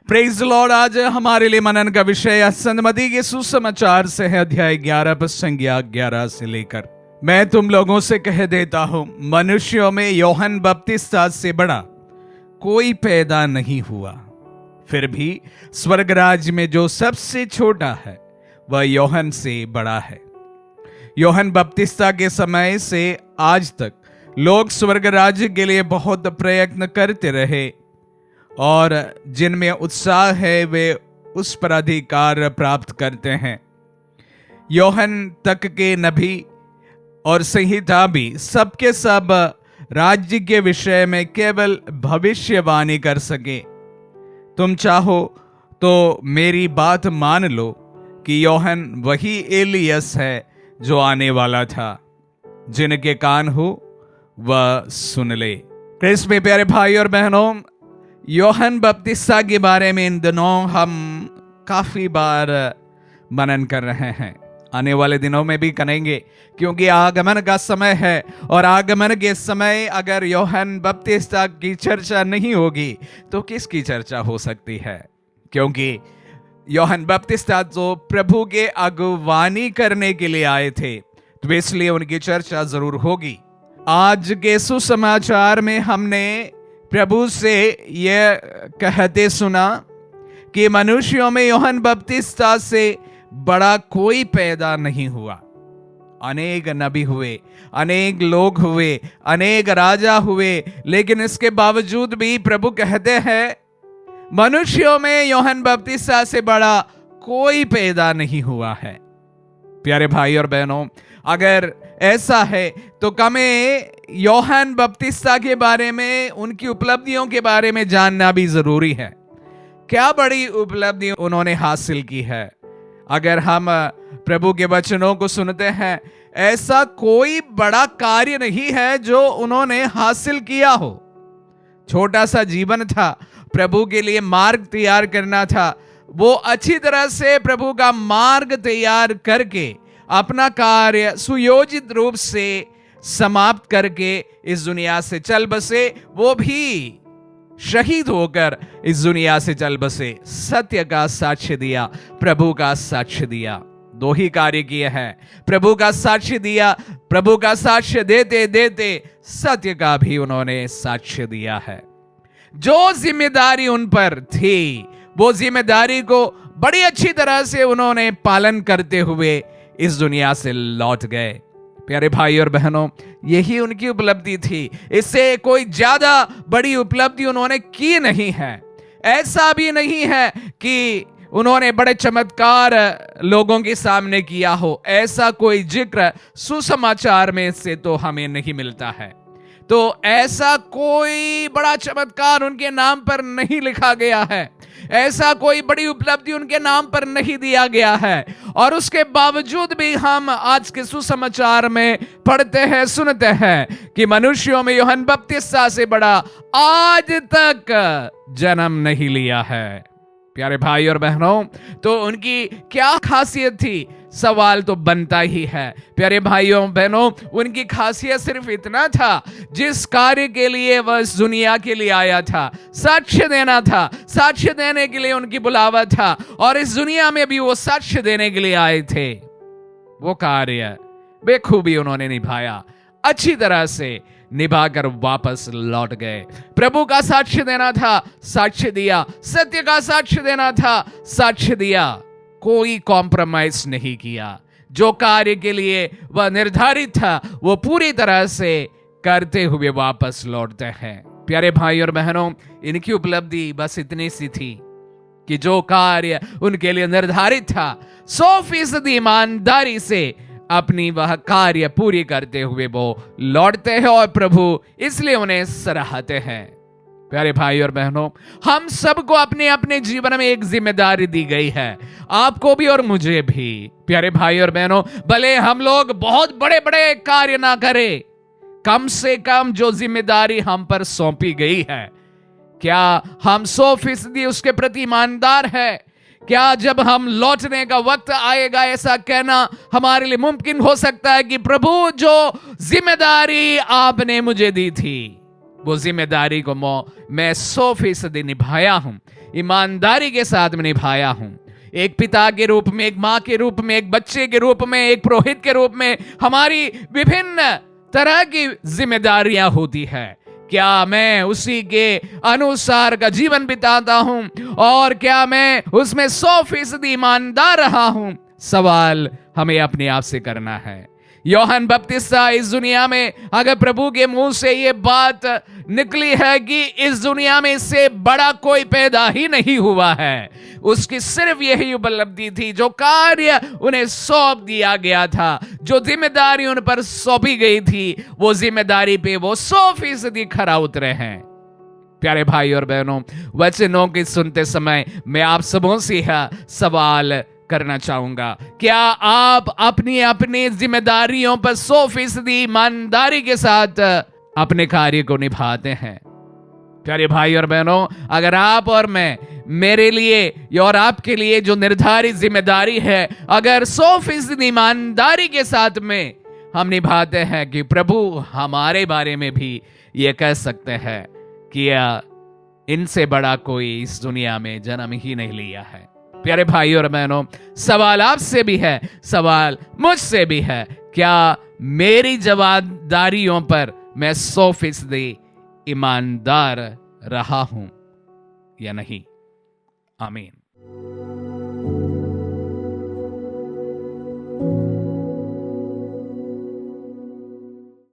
Praise Lord. आज हमारे लिए मनन का विषय सन्मति के सुसमाचार से है, अध्याय 11 पद संज्ञा 11 से लेकर। मैं तुम लोगों से कह देता हूं, मनुष्यों में यूहन्ना बपतिस्ता से बड़ा कोई पैदा नहीं हुआ। फिर भी स्वर्ग राज्य में जो सबसे छोटा है वह यूहन्ना से बड़ा है। यूहन्ना बपतिस्ता के समय से आज तक लोग स्वर्ग राज्य के लिए बहुत प्रयत्न करते रहे और जिनमें उत्साह है वे उस पर अधिकार प्राप्त करते हैं। यूहन्ना तक के नबी और संहिता भी सबके सब राज्य के विषय में केवल भविष्यवाणी कर सके। तुम चाहो तो मेरी बात मान लो कि यूहन्ना वही एलियस है जो आने वाला था। जिनके कान हो वह सुन ले। क्रिस्त में प्यारे भाई और बहनों, यूहन्ना बपतिस्ता के बारे में इन दिनों हम काफी बार मनन कर रहे हैं। आने वाले दिनों में भी करेंगे, क्योंकि आगमन का समय है और आगमन के समय अगर यूहन्ना बपतिस्ता की चर्चा नहीं होगी तो किसकी चर्चा हो सकती है? क्योंकि यूहन्ना बपतिस्ता तो प्रभु के अगुवानी करने के लिए आए थे, तो इसलिए उनकी चर्चा जरूर होगी। आज के सुसमाचार में हमने प्रभु से यह कहते सुना कि मनुष्यों में यूहन्ना बपतिस्ता से बड़ा कोई पैदा नहीं हुआ। अनेक नबी हुए, अनेक लोग हुए, अनेक राजा हुए, लेकिन इसके बावजूद भी प्रभु कहते हैं मनुष्यों में यूहन्ना बपतिस्ता से बड़ा कोई पैदा नहीं हुआ है। प्यारे भाई और बहनों, अगर ऐसा है तो हमें यूहन्ना बपतिस्ता के बारे में, उनकी उपलब्धियों के बारे में जानना भी जरूरी है। क्या बड़ी उपलब्धि उन्होंने हासिल की है। अगर हम प्रभु के वचनों को सुनते हैं, ऐसा कोई बड़ा कार्य नहीं है जो उन्होंने हासिल किया हो। छोटा सा जीवन था, प्रभु के लिए मार्ग तैयार करना था। वो अच्छी तरह से प्रभु का मार्ग तैयार करके अपना कार्य सुयोजित रूप से समाप्त करके इस दुनिया से चल बसे। वो भी शहीद होकर इस दुनिया से चल बसे। सत्य का साक्ष्य दिया, प्रभु का साक्ष्य दिया। दो ही कार्य किए हैं, प्रभु का साक्ष्य दिया, प्रभु का साक्ष्य देते देते सत्य का भी उन्होंने साक्ष्य दिया है। जो जिम्मेदारी उन पर थी, वो जिम्मेदारी को बड़ी अच्छी तरह से उन्होंने पालन करते हुए इस दुनिया से लौट गए। प्यारे भाई और बहनों, यही उनकी उपलब्धि थी। इससे कोई ज्यादा बड़ी उपलब्धि उन्होंने की नहीं है। ऐसा भी नहीं है कि उन्होंने बड़े चमत्कार लोगों के सामने किया हो। ऐसा कोई जिक्र सुसमाचार में से तो हमें नहीं मिलता है। तो ऐसा कोई बड़ा चमत्कार उनके नाम पर नहीं लिखा गया है। ऐसा कोई बड़ी उपलब्धि उनके नाम पर नहीं दिया गया है। और उसके बावजूद भी हम आज के सुसमाचार में पढ़ते हैं, सुनते हैं कि मनुष्यों में यूहन्ना बपतिस्ता से बड़ा आज तक जन्म नहीं लिया है। प्यारे भाई और बहनों, तो उनकी क्या खासियत थी? सवाल तो बनता ही है। प्यारे भाइयों बहनों, उनकी खासियत सिर्फ इतना था, जिस कार्य के लिए वह इस दुनिया के लिए आया था, साक्ष्य देना था। साक्ष्य देने के लिए उनकी बुलावा था और इस दुनिया में भी वो साक्ष्य देने के लिए आए थे। वो कार्य बेखूबी उन्होंने निभाया, अच्छी तरह से निभाकर वापस लौट गए। प्रभु का साक्ष्य देना था, साक्ष्य दिया। सत्य का साक्ष्य देना था, साक्ष्य दिया। कोई कॉम्प्रोमाइज नहीं किया। जो कार्य के लिए वह निर्धारित था, वो पूरी तरह से करते हुए वापस लौटते हैं। प्यारे भाई और बहनों, इनकी उपलब्धि बस इतनी सी थी कि जो कार्य उनके लिए निर्धारित था, 100% ईमानदारी से अपनी वह कार्य पूरी करते हुए वो लौटते हैं और प्रभु इसलिए उन्हें सराहते हैं। प्यारे भाई और बहनों, हम सबको अपने अपने जीवन में एक जिम्मेदारी दी गई है, आपको भी और मुझे भी। प्यारे भाई और बहनों, भले हम लोग बहुत बड़े बड़े कार्य ना करें, कम से कम जो जिम्मेदारी हम पर सौंपी गई है, क्या हम 100% उसके प्रति ईमानदार है? क्या जब हम लौटने का वक्त आएगा ऐसा कहना हमारे लिए मुमकिन हो सकता है कि प्रभु, जो जिम्मेदारी आपने मुझे दी थी, वो जिम्मेदारी को मैं 100% निभाया हूं? ईमानदारी के साथ में निभाया हूं। एक पिता के रूप में, एक मां के रूप में, एक बच्चे के रूप में, एक पुरोहित के रूप में हमारी विभिन्न तरह की जिम्मेदारियां होती है। क्या मैं उसी के अनुसार का जीवन बिताता हूं और क्या मैं उसमें 100% ईमानदार रहा हूं? सवाल हमें अपने आप से करना है। यूहन्ना बपतिस्ता इस दुनिया में, अगर प्रभु के मुंह से ये बात निकली है कि इस दुनिया में इससे बड़ा कोई पैदा ही नहीं हुआ है, उसकी सिर्फ यही उपलब्धि थी, जो कार्य उन्हें सौंप दिया गया था, जो जिम्मेदारी उन पर सौंपी गई थी, वो जिम्मेदारी पे वो 100% खरा उतरे हैं। प्यारे भाई और बहनों, वचनों की सुनते समय मैं आप सबों से सवाल करना चाहूंगा, क्या आप अपनी अपनी जिम्मेदारियों पर 100% ईमानदारी के साथ अपने कार्य को निभाते हैं? प्यारे भाई और बहनों, अगर आप और मैं, मेरे लिए और आपके लिए जो निर्धारित जिम्मेदारी है, अगर 100% ईमानदारी के साथ में हम निभाते हैं, कि प्रभु हमारे बारे में भी ये कह सकते हैं कि इनसे बड़ा कोई इस दुनिया में जन्म ही नहीं लिया है। प्यारे भाई और बहनों, सवाल आपसे भी है, सवाल मुझसे भी है, क्या मेरी जवाबदारियों पर मैं 100% ईमानदार रहा हूं या नहीं? आमीन।